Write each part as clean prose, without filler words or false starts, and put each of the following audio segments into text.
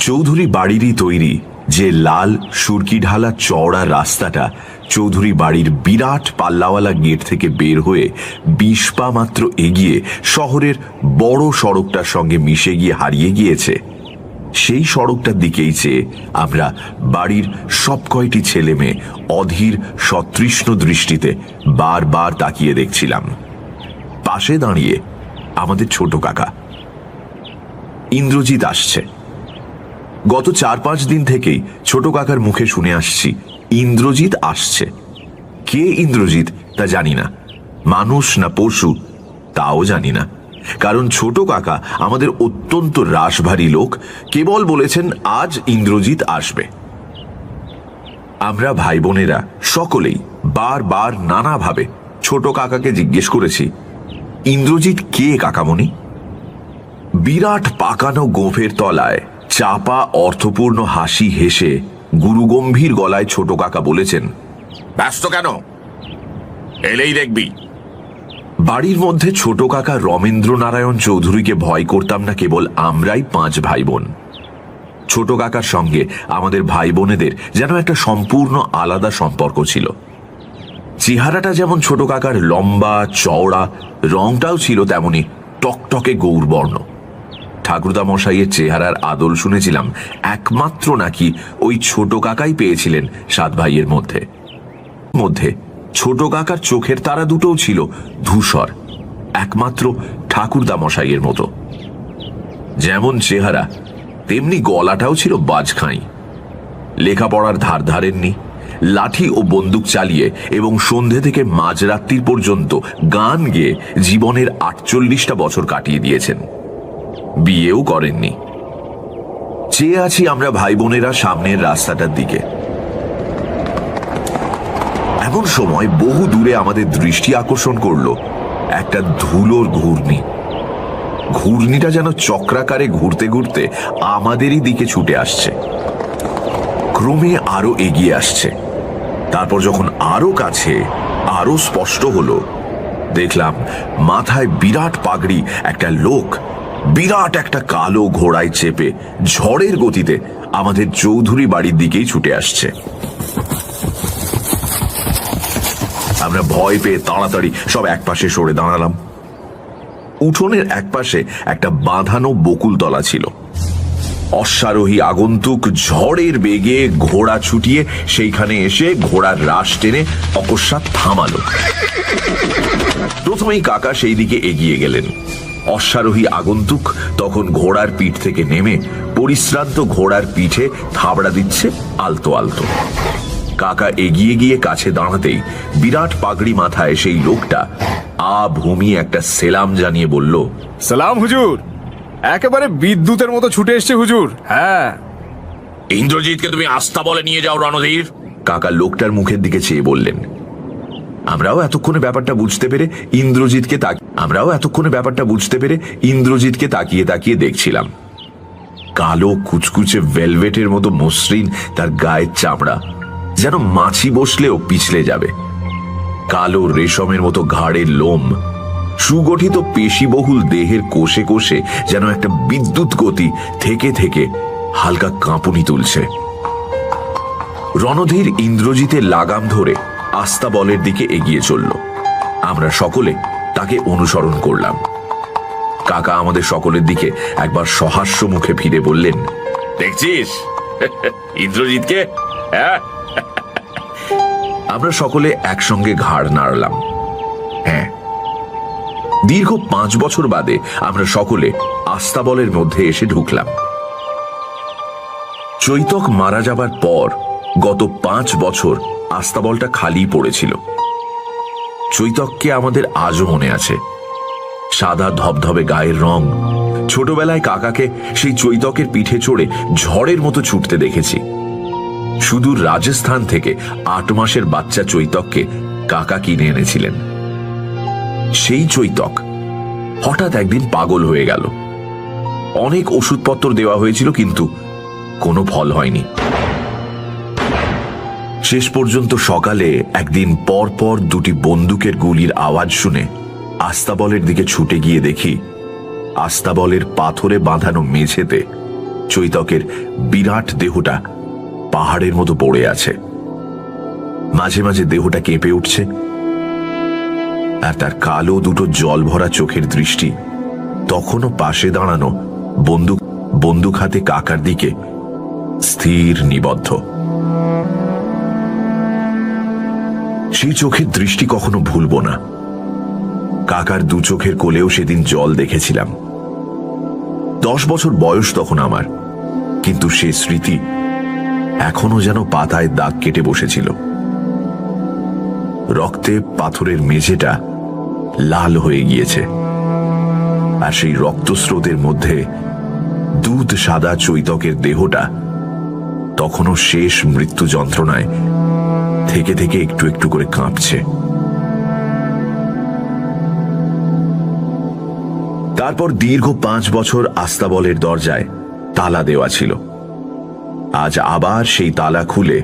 চৌধুরী বাড়িরই তৈরি যে লাল সুরকি ঢালা চওড়া রাস্তাটা চৌধুরী বাড়ির বিরাট পাল্লাওয়ালা গেট থেকে বের হয়ে ২০ পা মাত্র এগিয়ে শহরের বড় সড়কটার সঙ্গে মিশে গিয়ে হারিয়ে গিয়েছে, সেই সড়কটার দিকেই চেয়ে আমরা বাড়ির সব কয়টি ছেলে মেয়ে অধীর সতৃষ্ণ দৃষ্টিতে বারবার তাকিয়ে দেখছিলাম। পাশে দাঁড়িয়ে আমাদের ছোট কাকা ইন্দ্রজিৎ আসছে। গত ৪-৫ দিন থেকেই ছোট কাকার মুখে শুনে আসছি ইন্দ্রজিৎ আসছে। কে ইন্দ্রজিৎ তা জানি না, মানুষ না পশু তাও জানি না, কারণ ছোট কাকা আমাদের অত্যন্ত রাশভারী লোক, কেবল বলেছেন আজ ইন্দ্রজিৎ আসবে। আমরা ভাই বোনেরা সকলেই বারবার নানাভাবে ছোট কাকাকে জিজ্ঞেস করেছি, ইন্দ্রজিৎ কে কাকামণি? বিরাট পাকানো গোঁফের তলায় চাপা অর্থপূর্ণ হাসি হেসে গুরুগম্ভীর গলায় ছোট কাকা বলেছেন, ব্যস্ত কেন, এলেই দেখবি। বাড়ির মধ্যে ছোট কাকা রমেন্দ্র নারায়ণ চৌধুরীকে ভয় করতাম না কেবল আমরাই ৫ ভাই বোন। ছোট কাকার সঙ্গে আমাদের ভাই বোনেদের যেন একটা সম্পূর্ণ আলাদা সম্পর্ক ছিল। চেহারাটা যেমন ছোট কাকার লম্বা চওড়া, রংটাও ছিল তেমনি টকটকে গৌরবর্ণ। ঠাকুরদা মশাইয়ের চেহারার আদল শুনেছিলাম একমাত্র নাকি ওই ছোট কাকাই পেয়েছিলেন ৭ ভাইয়ের মধ্যে ছোট কাকার চোখের তারা দুটোও ছিল ধূসর, একমাত্র ঠাকুরদা মশাইয়ের মতো। যেমন চেহারা তেমনি গলাটাও ছিল বাজখাঁই। লেখাপড়ার ধার ধারেননি, লাঠি ও বন্দুক চালিয়ে এবং সন্ধে থেকে মাঝরাত্রির পর্যন্ত গান গেয়ে জীবনের ৪৮টা বছর কাটিয়ে দিয়েছেন। বিয়েও করেননি। চেয়ে আছি আমরা ভাই বোনেরা সামনের রাস্তাটার দিকে। এমন সময় বহু দূরে আমাদের দৃষ্টি আকর্ষণ করলো একটা ধুলোর ঘূর্ণি। ঘূর্ণিটা যেন চক্রাকারে ঘুরতে ঘুরতে আমাদেরই দিকে ছুটে আসছে, ক্রমে আরো এগিয়ে আসছে। তারপর যখন আরো কাছে, আরো স্পষ্ট হলো, দেখলাম মাথায় বিরাট পাগড়ি একটা লোক বিরাট একটা কালো ঘোড়ায় চেপে ঝড়ের গতিতে আমাদের চৌধুরী বাড়ির দিকেই ছুটে আসছে। আমরা ভয় পেয়ে তাড়াতাড়ি সব একপাশে সরে দাঁড়ালাম। উঠোনের একপাশে একটা বাঁধানো বকুলতলা ছিল। অশ্বারোহী আগন্তুক ঝড়ের বেগে ঘোড়া ছুটিয়ে সেইখানে এসে ঘোড়ার রাশ টেনে অকস্মাৎ থামালো। প্রথমেই কাকা সেই দিকে এগিয়ে গেলেন। অশ্বারোহী আগন্তুক তখন ঘোড়ার পিঠ থেকে নেমে পরিশ্রান্ত ঘোড়ার পিঠে থাবড়া দিচ্ছে আলতো আলতো। কাকা এগিয়ে গিয়ে কাছে দাঁড়াতেই বিরাট পাগড়ি মাথায় সেই লোকটা ভূমি একটা সেলাম জানিয়ে বলল, সালাম হুজুর, একেবারে বিদ্যুতের মতো ছুটে এসছে হুজুর। হ্যাঁ, ইন্দ্রজিৎকে তুমি আস্থা বলে নিয়ে যাও রণধীর। কাকা লোকটার মুখের দিকে চেয়ে বললেন। আমরাও এতক্ষণে ব্যাপারটা বুঝতে পেরে ইন্দ্রজিৎকে তাকিয়ে তাকিয়ে দেখছিলাম। কালো কুচকুচে ভেলভেটের মতো মসৃণ তার গায়ের চামড়া, যেন মাছি বসলেও পিছলে যাবে। কালো রেশমের মতো ঘাড়ের লোম, সুগঠিত পেশিবহুল দেহের কোষে কোষে যেন একটা বিদ্যুৎ গতি থেকে থেকে হালকা কাঁপুনি তুলছে। রণধীর ইন্দ্রজিতের লাগাম ধরে আস্তাবলের দিকে এগিয়ে চলল। আমরা সকলে তাকে অনুসরণ করলাম। কাকা আমাদের সকলের দিকে একবার সহাস্য মুখে ফিরে বললেন, দেখছিস ইন্দ্রজিৎকে? আমরা সকলে একসঙ্গে ঘাড় নাড়লাম। হ্যাঁ, দীর্ঘ ৫ বছর বাদে আমরা সকলে আস্তাবলের মধ্যে এসে ঢুকলাম। চৈতক মারা যাবার পর গত ৫ বছর আস্তাবলটা খালি পড়েছিল। চৈতককে আমাদের আজও মনে আছে। সাদা ধবধবে গায়ের রং। ছোটবেলায় কাকাকে সেই চৈতকের পিঠে চড়ে ঝড়ের মতো ছুটতে দেখেছি। সুদূর রাজস্থান থেকে ৮ মাসের বাচ্চা চৈতককে কাকা কিনে এনেছিলেন। সেই চৈতক হঠাৎ একদিন পাগল হয়ে গেল। অনেক ওষুধপত্র দেওয়া হয়েছিল, কিন্তু কোনো ফল হয়নি। শেষ পর্যন্ত সকালে একদিন পর পর ২টি বন্দুকের গুলির আওয়াজ শুনে আস্তাবলের দিকে ছুটে গিয়ে দেখি আস্তাবলের পাথরে বাঁধানো মেঝেতে চৈতকের বিরাট দেহটা পাহাড়ের মতো পড়ে আছে। মাঝে মাঝে দেহটা কেঁপে উঠছে, আর তার কালো দুটো জল ভরা চোখের দৃষ্টি তখনও পাশে দাঁড়ানো বন্দুক হাতে কাকার দিকে স্থির নিবদ্ধ। সেই চোখের দৃষ্টি কখনো ভুলব না। কাকার দু চোখের কোলেও সেদিন জল দেখেছিলাম। 10 বছর বয়স তখন আমার, কিন্তু সে স্মৃতি এখনো যেন পাতায় দাগ কেটে বসেছিল। রক্তে পাথরের মেঝেটা লাল হয়ে গিয়েছে, আর সেই রক্তস্রোতের মধ্যে দুধ সাদা চৈতকের দেহটা তখনও শেষ মৃত্যু যন্ত্রণায় থেকে থেকে একটু একটু করে কাঁপছে। তারপর দীর্ঘ 5 বছর আস্তাবলের দরজায় তালা দেওয়া ছিল। আজ আবার সেই তালা খুলে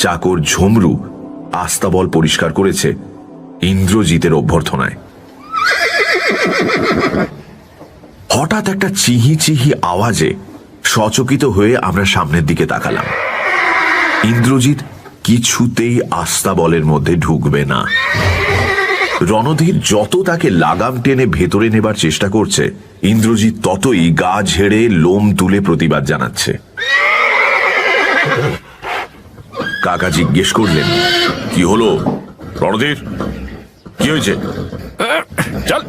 চাকর ঝুমরু আস্তাবল পরিষ্কার করেছে ইন্দ্রজিতের অভ্যর্থনায়। হঠাৎ একটা চিহি চিহি আওয়াজে সচকিত হয়ে আমরা সামনের দিকে তাকালাম। ইন্দ্রজিৎ কিছুতেই আস্তাবলের মধ্যে ঢুকবে না। রণধীর যত তাকে লাগাম টেনে ভেতরে নেবার চেষ্টা করছে, ইন্দ্রজিৎ ততই গা ঝেড়ে লোম তুলে প্রতিবাদ জানাচ্ছে। কাকা জিজ্ঞেস করলেন, কি হলো রণধীর, কি হয়েছে? চল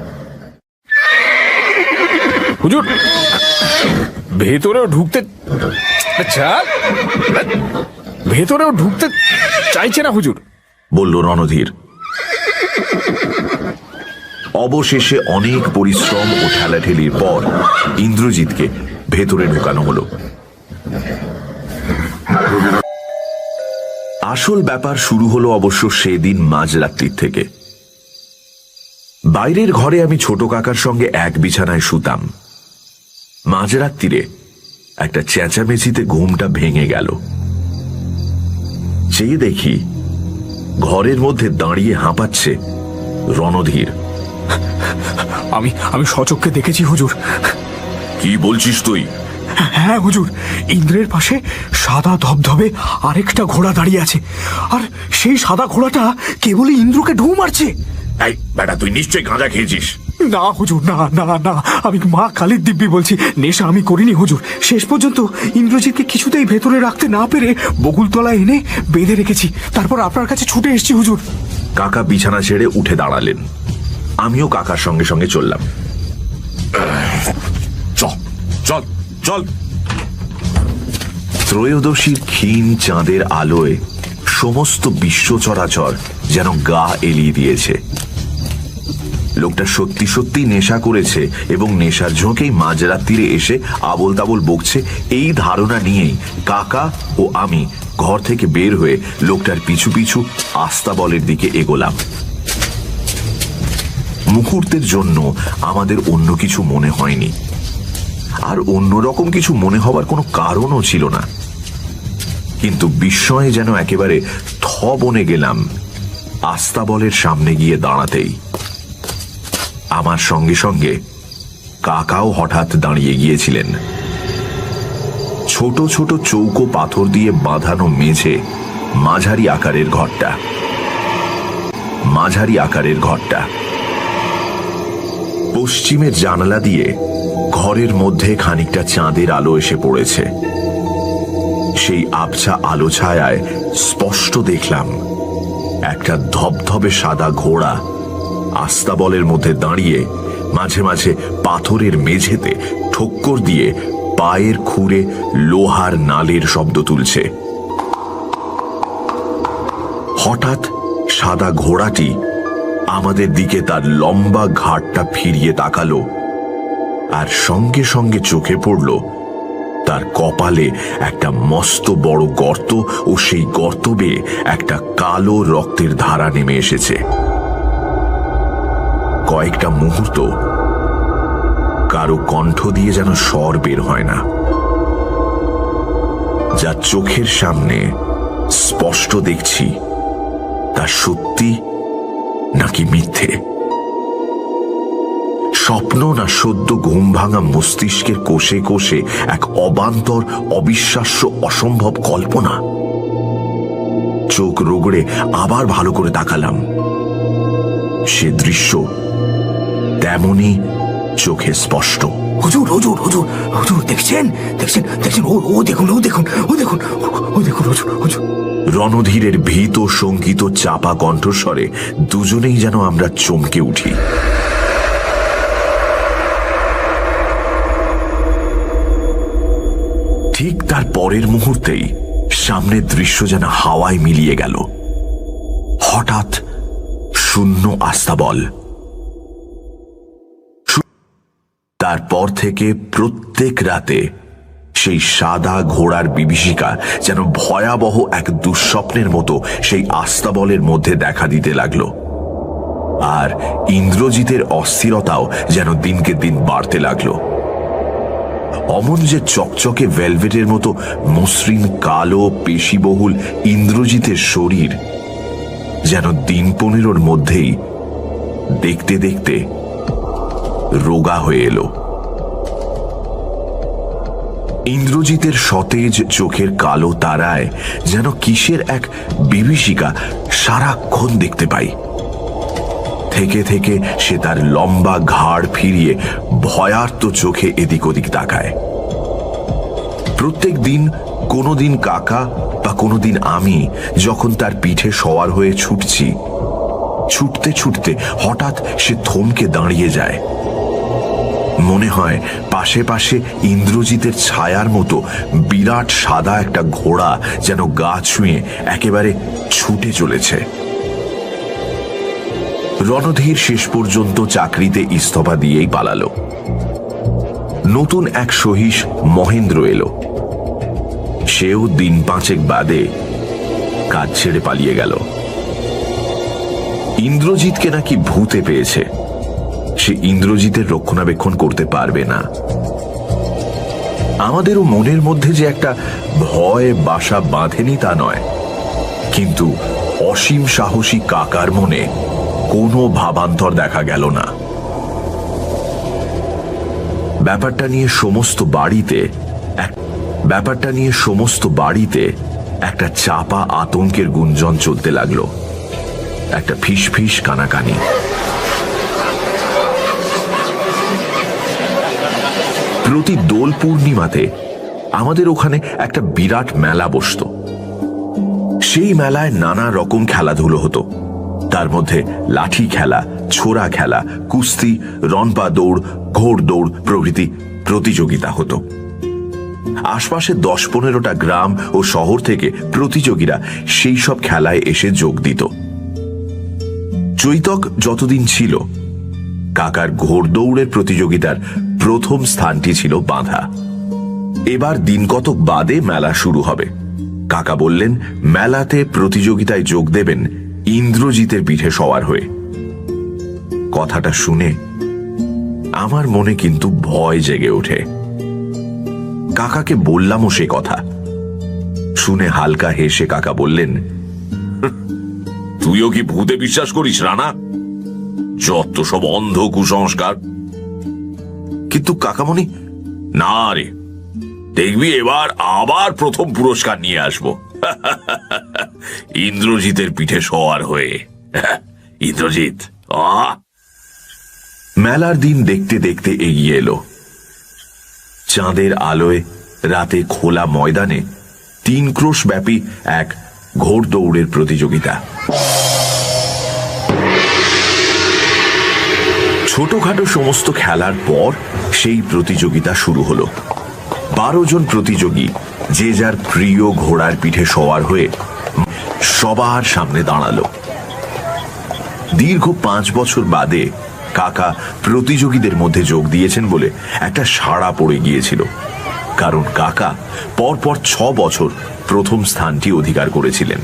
হুজুর, ভেতরেও ঢুকতে ভেতরেও ঢুকতে চাইছে না হুজুর, বলল রণধীর। অবশেষে অনেক পরিশ্রম ও ঠেলাঠেলির পর ইন্দ্রজিৎকে ভেতরে ঢোকানো হলো। আসল ব্যাপার শুরু হলো অবশ্য সেদিন মাঝরাত্রির থেকে। বাইরের ঘরে আমি ছোট কাকার সঙ্গে এক বিছানায় শুতাম। মাঝরাত্রিরে একটা চেঁচামেচিতে ঘুমটা ভেঙে গেল। চেয়ে দেখি ঘরের মধ্যে দাঁড়িয়ে হাঁপাচ্ছে রণধীর। আমি সচক্ষে দেখেছি হুজুর। কি বলছিস তুই? হ্যাঁ হুজুর, ইন্দ্রের পাশে সাদা ধবধবে আরেকটা ঘোড়া দাঁড়িয়ে আছে, আর সেই সাদা ঘোড়াটা কেবলই ইন্দ্রকে ঢু মারছে। এই বেটা, তুই নিশ্চয়ই গাঁজা খেয়েছিস। না হুজুর, না না না, আমি মা কালীর দিব্যি বলছি, নেশা আমি করিনি হুজুর। শেষ পর্যন্ত ইন্দ্রজিৎকে কিছুতেই ভেতরে রাখতে না পেরে বকুলতলায় এনে বেঁধে রেখেছি, তারপর আপনার কাছে ছুটে এসেছি হুজুর। কাকা বিছানা ছেড়ে উঠে দাঁড়ালেন। আমিও কাকার সঙ্গে সঙ্গে চললাম। চল চল চল। ত্রয়োদশীর ক্ষীণ চাঁদের আলোয় সমস্ত বিশ্ব চরাচর যেন গা এলিয়ে দিয়েছে। লোকটা সত্যি সত্যি নেশা করেছে, এবং নেশার ঝোঁকেই মাঝরাত্রিরে এসে আবোল তাবোল বকছে, এই ধারণা নিয়েই কাকা ও আমি ঘর থেকে বের হয়ে লোকটার পিছু পিছু আস্তাবলের দিকে এগোলাম। মুহূর্তের জন্য আমাদের অন্য কিছু মনে হয়নি, আর অন্যরকম কিছু মনে হবার কোনো কারণও ছিল না। কিন্তু বিস্ময়ে যেন একেবারে থ বনে গেলাম আস্তাবলের সামনে গিয়ে দাঁড়াতেই। আমার সঙ্গে সঙ্গে কাকাও হঠাৎ দাঁড়িয়ে গিয়েছিলেন। ছোট ছোট চৌকো পাথর দিয়ে বাঁধানো মেঝে মাঝারি আকারের ঘরটা। পশ্চিমের জানালা দিয়ে ঘরের মধ্যে খানিকটা চাঁদের আলো এসে পড়েছে। সেই আবছা আলো ছায়ায় স্পষ্ট দেখলাম একটা ধবধবে সাদা ঘোড়া আস্তাবলের মধ্যে দাঁড়িয়ে মাঝে মাঝে পাথরের মেঝেতে ঠোক্কর দিয়ে পায়ের খুঁড়ে লোহার নালের শব্দ তুলছে। হঠাৎ সাদা ঘোড়াটি আমাদের দিকে তার লম্বা ঘাটটা ফিরিয়ে তাকালো, আর সঙ্গে সঙ্গে চোখে পড়ল তার কপালে একটা মস্ত বড় গর্ত, ও সেই গর্ত বেয়ে একটা কালো রক্তের ধারা নেমে এসেছে। কয়েকটা মুহূর্ত কারো কণ্ঠ দিয়ে যেন স্বর বের হয় না। যা চোখের সামনে স্পষ্ট দেখছি তা সত্যি নাকি মিথ্যে? স্বপ্ন না সদ্য ঘুম ভাঙা মস্তিষ্কের কোষে কোষে এক অবান্তর অবিশ্বাস্য অসম্ভব কল্পনা? চোখ রোগড়ে আবার ভালো করে তাকালাম। সে দৃশ্য তেমনি চোখে স্পষ্ট। হুজুর হুজুর হুজুর হুজুর, দেখছেন দেখছেন দেখছেন, ও দেখুন, ও দেখুন, ও দেখুন, ও দেখুন হুজুর হুজুর। রণধীরের ভীত শঙ্কিত চাপা কণ্ঠস্বরে দুজনেই যেন আমরা চমকে উঠি। ঠিক তার পরের মুহূর্তেই সামনের দৃশ্য যেন হাওয়ায় মিলিয়ে গেল। হঠাৎ শূন্য আস্তাবল। তারপর থেকে প্রত্যেক রাতে সেই সাদা ঘোড়ার বিভীষিকা যেন ভয়াবহ এক দুঃস্বপ্নের মতো সেই আস্তাবলের মধ্যে দেখা দিতে লাগলো। আর ইন্দ্রজিতের অস্থিরতাও যেন দিনকে দিন বাড়তে লাগলো। অমন যে চকচকে ভেলভেটের মতো মসৃণ কালো পেশিবহুল ইন্দ্রজিতের শরীর যেন দিন 15 মধ্যেই দেখতে দেখতে রোগা হয়ে এলো। ইন্দ্রজিতের সতেজ চোখের কালো তারায় যেন কিসের এক বিভীষিকা সারাক্ষণ দেখতে পাই। থেকে থেকে সে তার লম্বা ঘাড় ফিরিয়ে ভয়ার্ত চোখে এদিক ওদিক তাকায়। প্রত্যেক দিন কোনোদিন কাকা বা কোনোদিন আমি যখন তার পিঠে সওয়ার হয়ে ছুটছি, ছুটতে ছুটতে হঠাৎ সে থমকে দাঁড়িয়ে যায়। মনে হয় পাশে পাশে ইন্দ্রজিতের ছায়ার মতো বিরাট সাদা একটা ঘোড়া যেন গা ছুঁয়ে একেবারে ছুটে চলেছে। রণধীর শেষ পর্যন্ত চাকরিতে ইস্তফা দিয়েই পালালো। নতুন এক সহিস মহেন্দ্র এলো। সেও দিন 5 বাদে কাজ ছেড়ে পালিয়ে গেল। ইন্দ্রজিৎকে নাকি ভূতে পেয়েছে। সে ইন্দ্রজিতের রক্ষণাবেক্ষণ করতে পারবে না। আমাদেরও মনের মধ্যে যে একটা ভয় বাসা বাঁধেনি তা নয়, কিন্তু অসীম সাহসী কাকার মনে কোনো ভাবান্তর দেখা গেল না। ব্যাপারটা নিয়ে সমস্ত বাড়িতে একটা চাপা আতঙ্কের গুঞ্জন চলতে লাগলো, একটা ফিস ফিস কানাকানি। প্রতি দোল পূর্ণিমাতে আমাদের ওখানে একটা বিরাট মেলা বসতো। সেই মেলায় নানা রকম খেলাধুলো হতো। তার মধ্যে লাঠি খেলা, ছোড়া খেলা, কুস্তি, রনপা দৌড়, ঘোড় দৌড় প্রভৃতি প্রতিযোগিতা হতো। আশপাশে 10-15টা গ্রাম ও শহর থেকে প্রতিযোগীরা সেই সব খেলায় এসে যোগ দিত। চৈতক যতদিন ছিল, কাকার ঘোড় দৌড়ের প্রতিযোগিতার প্রথম স্থানটি ছিল বাঁধা। এবার দিন কতক বাদে মেলা শুরু হবে। কাকা বললেন মেলাতে প্রতিযোগিতায় যোগ দেবেন ইন্দ্রজিতের পিঠে সওয়ার হয়ে। কথাটা শুনে আমার মনে কিন্তু ভয় জেগে ওঠে। কাকাকে বললামও সে কথা। শুনে হালকা হেসে কাকা বললেন, তুইও কি ভূতে বিশ্বাস করিস রানা? যত সব অন্ধ কুসংস্কার। কিন্তু কাকামণি, না রে, দেখবি এবার আবার প্রথম পুরস্কার নিয়ে আসবো ইন্দ্রজিতের পিঠে সওয়ার হয়ে। ইন্দ্রজিৎ। মেলার দিন দেখতে দেখতে এগিয়ে এলো। চাঁদের আলোয় রাতে খোলা ময়দানে 3 ক্রোশ ব্যাপী এক ঘোড় দৌড়ের প্রতিযোগিতা। ছোটখাটো সমস্ত খেলার পর সেই প্রতিযোগিতা শুরু হলো। 12 জন প্রতিযোগী যে যার প্রিয় ঘোড়ার পিঠে সওয়ার হয়ে সবার সামনে দাঁড়ালো। দীর্ঘ 5 বছর বাদে কাকা প্রতিযোগীদের মধ্যে যোগ দিয়েছেন বলে একটা সাড়া পড়ে গিয়েছিল। কারণ কাকা পরপর 6 বছর প্রথম স্থানটি অধিকার করেছিলেন।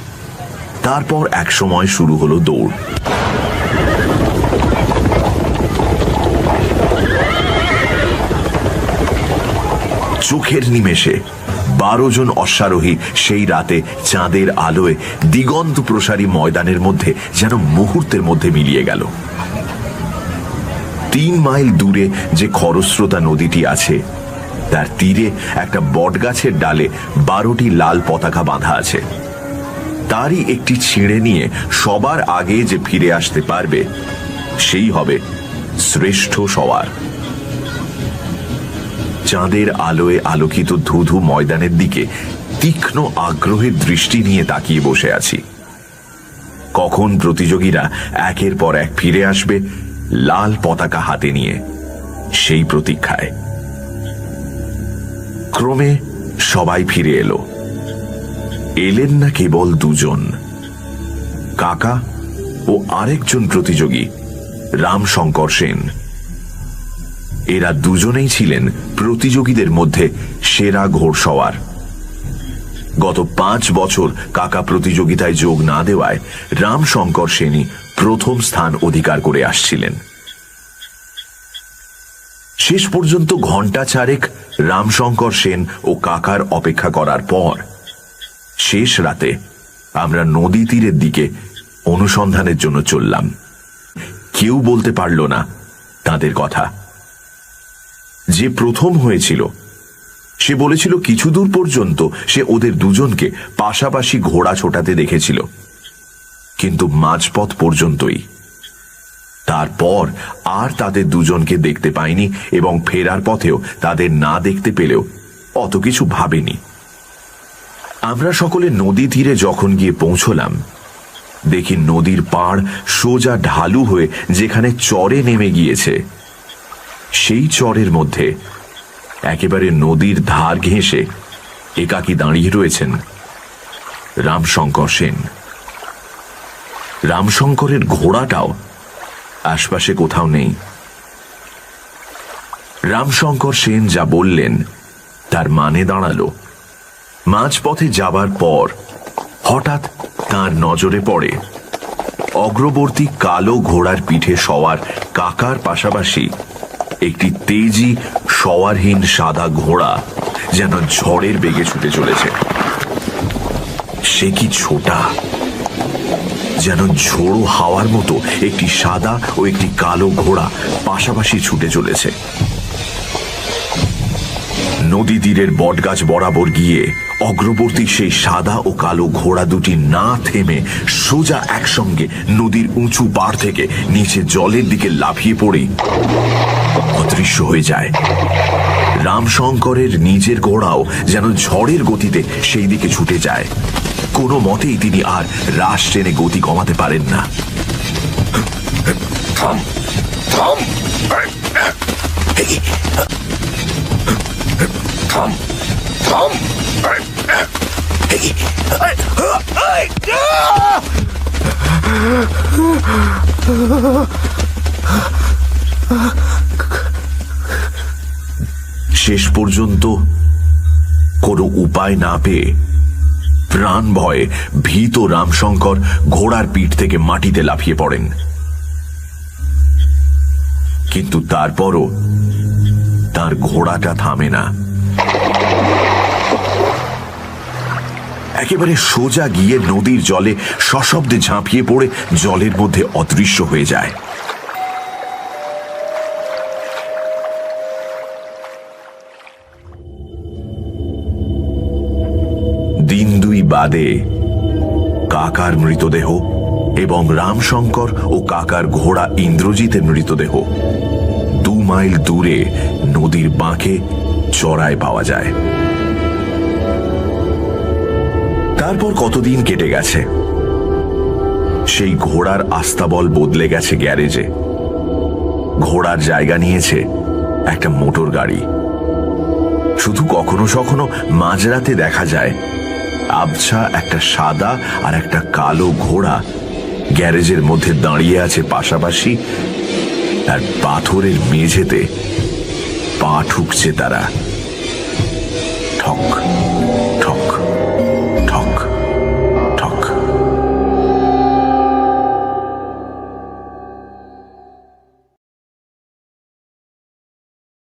তারপর এক সময় শুরু হলো দৌড়। চোখের নিমেষে 12 জন অশ্বারোহী সেই রাতে চাঁদের আলোয় দিগন্ত প্রসারী ময়দানের মধ্যে যেন মুহূর্তের মধ্যে মিলিয়ে গেল। 3 মাইল দূরে যে খরস্রোতা নদীটি আছে তার তীরে একটা বটগাছের ডালে 12টি লাল পতাকা বাঁধা আছে। তারই একটি ছিঁড়ে নিয়ে সবার আগে যে ফিরে আসতে পারবে সেই হবে শ্রেষ্ঠ সওয়ার। চাঁদের আলোয় আলোকিত ধুধু ময়দানের দিকে তীক্ষ্ণ আগ্রহের দৃষ্টি নিয়ে তাকিয়ে বসে আছি। কখন প্রতিযোগীরা একের পর এক ফিরে আসবে লাল পতাকা হাতে নিয়ে, সেই প্রতীক্ষায়। ক্রমে সবাই ফিরে এলেন না কেবল 2 জন, কাকা ও আরেকজন প্রতিযোগী রামশঙ্কর সেন। এরা দুজনেই ছিলেন প্রতিযোগীদের মধ্যে সেরা ঘোড়সওয়ার। গত 5 বছর কাকা প্রতিযোগিতায় যোগ না দেওয়ায় রামশঙ্কর সেনই প্রথম স্থান অধিকার করে আসছিলেন। শেষ পর্যন্ত ঘণ্টা 4 রামশঙ্কর সেন ও কাকার অপেক্ষা করার পর শেষ রাতে আমরা নদী তীরের দিকে অনুসন্ধানের জন্য চললাম। কেউ বলতে পারল না তাদের কথা। যে প্রথম হয়েছিল সে বলেছিল কিছু দূর পর্যন্ত সে ওদের দুজনকে পাশাপাশি ঘোড়া ছোটাতে দেখেছিল, কিন্তু মাঝপথ পর্যন্তই। তারপর আর তাদের দুজনকে দেখতে পায়নি এবং ফেরার পথেও তাদের না দেখতে পেলেও অত কিছু ভাবেনি। আমরা সকলে নদী তীরে যখন গিয়ে পৌঁছলাম দেখি নদীর পাড় সোজা ঢালু হয়ে যেখানে চরে নেমে গিয়েছে সেই চরের মধ্যে একেবারে নদীর ধার ঘেঁষে একাকী দাঁড়িয়ে রয়েছেন রামশঙ্কর সেন। রামশঙ্করের ঘোড়াটাও আশপাশে কোথাও নেই। রামশঙ্কর সেন যা বললেন তার মানে দাঁড়ালো, মাঝপথে যাবার পর হঠাৎ তার নজরে পড়ে অগ্রবর্তী কালো ঘোড়ার পিঠে সওয়ার কাকার পাশাপাশি একটি তেজি সওয়ারহীন সাদা ঘোড়া যেন ঝড়ের বেগে ছুটে চলেছে। সে কি ছোটা, যেন ঝোড়ো হাওয়ার মতো একটি সাদা ও একটি কালো ঘোড়া পাশাপাশি ছুটে চলেছে। নদী তীরের বটগাছ বরাবর গিয়ে অগ্রবর্তী সেই সাদা ও কালো ঘোড়া দুটি না থেমে সোজা একসঙ্গে নদীর উঁচু পাড় থেকে নিচে জলের দিকে লাফিয়ে পড়ে অদৃশ্য হয়ে যায়। রামশঙ্করের নিজের ঘোড়াও যেন ঝড়ের গতিতে সেই দিকে ছুটে যায়। কোনো মতেই তিনি আর রাশ টেনে গতি কমাতে পারেন না। থাম থাম থাম থাম। শেষ পর্যন্ত কোনো উপায় না পেয়ে প্রাণ ভয়ে ভীত রামশঙ্কর ঘোড়ার পিঠ থেকে মাটিতে লাফিয়ে পড়েন। কিন্তু তারপরও তার ঘোড়াটা থামে না। একেবারে সোজা গিয়ে নদীর জলে সশব্দে ঝাঁপিয়ে পড়ে জলের মধ্যে অদৃশ্য হয়ে যায়। দিন 2 বাদে কাকার মৃতদেহ এবং রামশঙ্কর ও কাকার ঘোড়া ইন্দ্রজিতের মৃতদেহ 2 মাইল দূরে নদীর বাঁকে চড়ায় পাওয়া যায়। তারপর কতদিন কেটে গেছে। সেই ঘোড়ার আস্তাবল বদলে গেছে গ্যারেজে। ঘোড়ার জায়গা নিয়েছে একটা মোটর গাড়ি। শুধু কখনো কখনো মাঝরাতে দেখা যায় আবছা একটা সাদা আর একটা কালো ঘোড়া গ্যারেজের মধ্যে দাঁড়িয়ে আছে পাশাপাশি, আর পাথরের মেঝেতে পা ঠুকছে তারা।